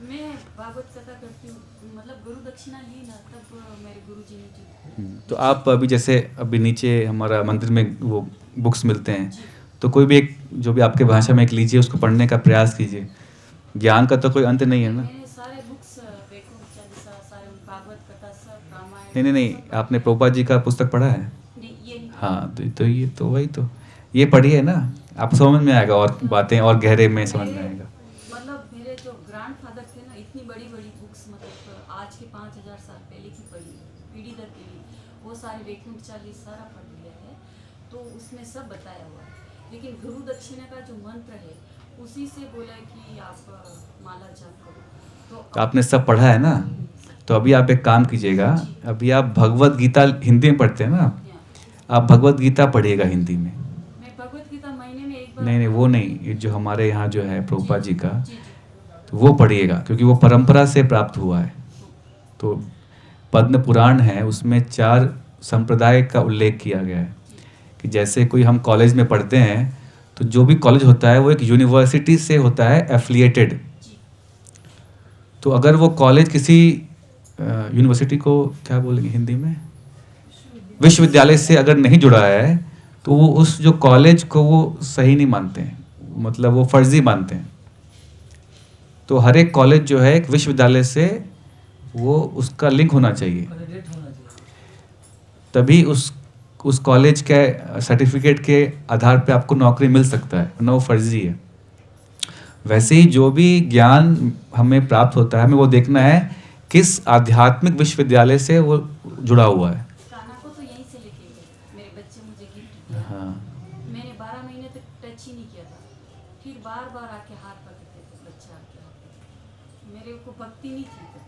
मैं भागवत कथा करती हूँ, मतलब गुरु दक्षिणा ली ना, तब मेरे गुरु जी ने तो आप अभी जैसे अभी नीचे हमारा मंदिर में वो बुक्स मिलते हैं, तो कोई भी एक जो भी आपके भाषा में एक लीजिए, उसको पढ़ने का प्रयास कीजिए। ज्ञान का तो कोई अंत नहीं है ना। मैंने सारे बुक्स वैकुंठ चालीसा, सारे भागवत कथा, सब रामायण। नहीं, आपने प्रभुपाद जी का पुस्तक पढ़ा है? नहीं, ये नहीं। हाँ, तो ये तो वही तो ये पढ़िए ना, आप समझ में आएगा और बातें और गहरे में समझ में आएगा। मतलब मेरे जो ग्रैंडफादर थे ना, इतनी बड़ी बड़ी बुक्स, मतलब आज के 5000 साल पहले की पढ़ी, पीढ़ी दर पीढ़ी, वो सारे वैकुंठ चालीस सारा पढ़ लिया है, तो उसमें सब बताया हुआ है। लेकिन गुरु दक्षिणा का जो मंत्र है उसी से बोला है कि आप माला जाप करो। तो आपने सब पढ़ा है ना? तो अभी आप एक काम कीजिएगा, अभी आप भगवत गीता हिंदी में पढ़ते हैं ना, आप भगवत गीता पढ़िएगा हिंदी में। मैं भगवत गीता महीने में एक बार। नहीं वो नहीं, ये जो हमारे यहाँ जो है प्रभुपाद जी का, जी जी। तो वो पढ़िएगा, क्योंकि वो परंपरा से प्राप्त हुआ है। तो पद्म पुराण है, उसमें 4 संप्रदाय का उल्लेख किया गया है कि जैसे कोई हम कॉलेज में पढ़ते हैं तो जो भी कॉलेज होता है वो एक यूनिवर्सिटी से होता है एफिलिएटेड। तो अगर वो कॉलेज किसी यूनिवर्सिटी को क्या बोलेंगे हिंदी में, विश्वविद्यालय से अगर नहीं जुड़ा है तो वो उस जो कॉलेज को वो सही नहीं मानते हैं, मतलब वो फर्जी मानते हैं। तो हर एक कॉलेज जो है एक विश्वविद्यालय से वो उसका लिंक होना चाहिए, कैंडिडेट होना चाहिए। तभी उस कॉलेज के सर्टिफिकेट के आधार पे आपको नौकरी मिल सकता है, वरना वो फर्जी है। वैसे ही जो भी ज्ञान हमें प्राप्त होता है, हमें वो देखना है किस आध्यात्मिक विश्वविद्यालय से वो जुड़ा हुआ है। कान्हा को तो यहीं से लेके गए मेरे बच्चे, मुझे गिफ्ट दिया। हाँ मैंने 12 महीने तक टच ही नहीं किया था, फिर बार बार आके हाथ पकड़ते थे बच्चा आके हाथ पकड़ते। मेरे को भक्ति नहीं थी तब।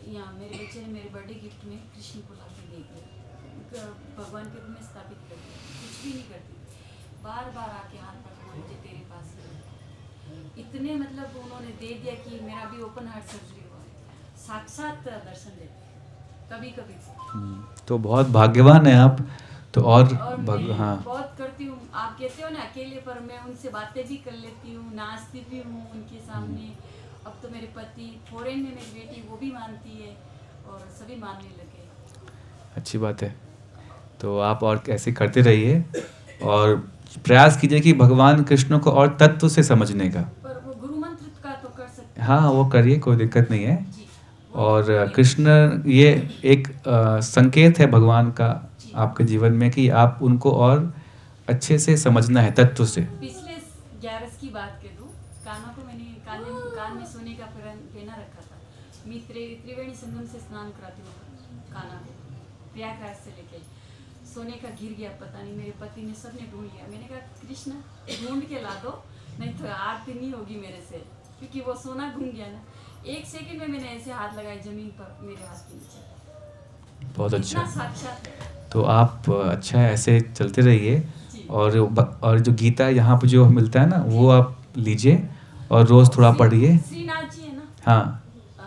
यहाँ मेरे बच्चे ने मेरे बर्थडे गिफ्ट में कृष्ण को ला के दे दिया, भगवान के रूप में स्थापित कर दिया, कुछ भी नहीं करती, बार बार आके हाथ पकड़ा, मुझे तेरे पास ही रखो। इतने मतलब उन्होंने दे दिया कि मेरा भी ओपन हार्ट सर्जरी हुआ है, साक्षात दर्शन देते कभी कभी। तो बहुत भाग्यवान है आप। तो और मैं हाँ बहुत करती हूँ, आप कहते हो ना अकेले, पर मैं उनसे बातें भी कर लेती हूँ, नाचती भी हूँ उनके सामने। अब तो मेरे पति फॉरेन में, मेरी बेटी वो भी मानती है और सभी मानने लगे। अच्छी बात है। तो आप और ऐसे करते रहिए और प्रयास कीजिए कि भगवान कृष्ण को और तत्व से समझने का। पर वो गुरु मंत्र का तो कर सकते हाँ वो करिए, कोई दिक्कत नहीं है। जी। और कृष्ण ये एक संकेत है भगवान का आपके जीवन में कि आप उनको और अच्छे से समझना है तत्व से। पिछले 11 की बात कर दूँ, कान्हा को मैंने कान में सोने का पहना रखा था। मैं त्रिवेणी संगम से स्नान कराती हूँ कान्हा को, प्रयागराज से लेके। सोने का गिर गया, पता नहीं, मेरे पति ने सबने ढूंढ लिया। मैंने कहा कृष्ण ढूंढ के ला दो, नहीं तो आरती नहीं होगी मेरे से, क्योंकि वो सोना घूम गया ना। 1 सेकंड में मैंने ऐसे हाथ लगाए जमीन पर, मेरे हाथ के नीचे। बहुत अच्छा। इतना साक्षात है। तो आप अच्छा है, ऐसे चलते रहिए। जी। और जो गीता यहाँ पे जो मिलता है ना वो आप लीजिए और रोज़ थोड़ा पढ़िए। श्रीनाथ जी है ना, हाँ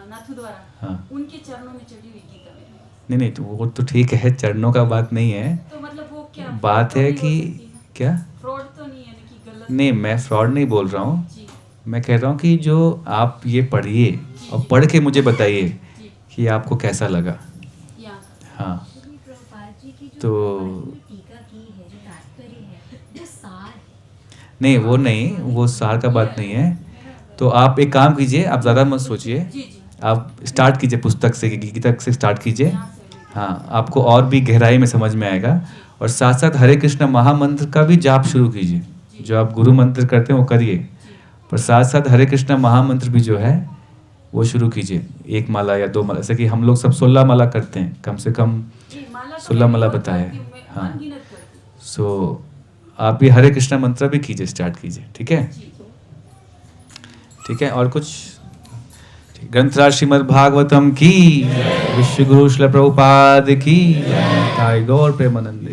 नाथू द्वारा, हाँ। उनके चरणों में चढ़ी हुई गीता मेरी। नहीं नहीं, तो वो तो ठीक है, चरणों का बात नहीं है। तो मतलब वो क्या बात fraud तो है नहीं हो कि सकती ना? क्या, फ्रॉड तो नहीं है ना कि गलत? नहीं मैं फ्रॉड नहीं बोल रहा हूँ। जी मैं कह रहा हूँ कि जो आप ये पढ़िए और पढ़ के मुझे बताइए जी। कि आपको कैसा लगा। यहाँ हाँ श्री प्रभुपाद जी की जो तो- भगवान ने टीका की है, जो तात्पर्य है, वो सार है। नहीं वो नहीं, वो सार का बात नहीं है। तो आप एक काम कीजिए, आप ज़्यादा मत सोचिए, जी जी। आप स्टार्ट कीजिए पुस्तक से, गीता से स्टार्ट कीजिए। यहाँ से लेके- हाँ आपको और भी गहराई में समझ में आएगा। और साथ साथ हरे कृष्ण महामंत्र का भी जाप शुरू कीजिए। जो आप गुरु मंत्र करते हैं वो करिए, पर साथ साथ हरे कृष्ण महामंत्र भी जो है वो शुरू कीजिए। 1 माला या 2 माला, जैसे कि हम लोग सब 16 माला करते हैं, कम से कम जी, माला तो 16 माला मैं बताया करती है। हूँ, मैं हाँ अनगिनत करती हूँ। सो आप भी हरे कृष्ण मंत्र भी कीजिए, स्टार्ट कीजिए, ठीक है। जी ठीक है, और कुछ? ग्रंथराज श्रीमद् भागवतम की, विश्व गुरु श्रील प्रभुपाद की, ताई गौर प्रेमानंद।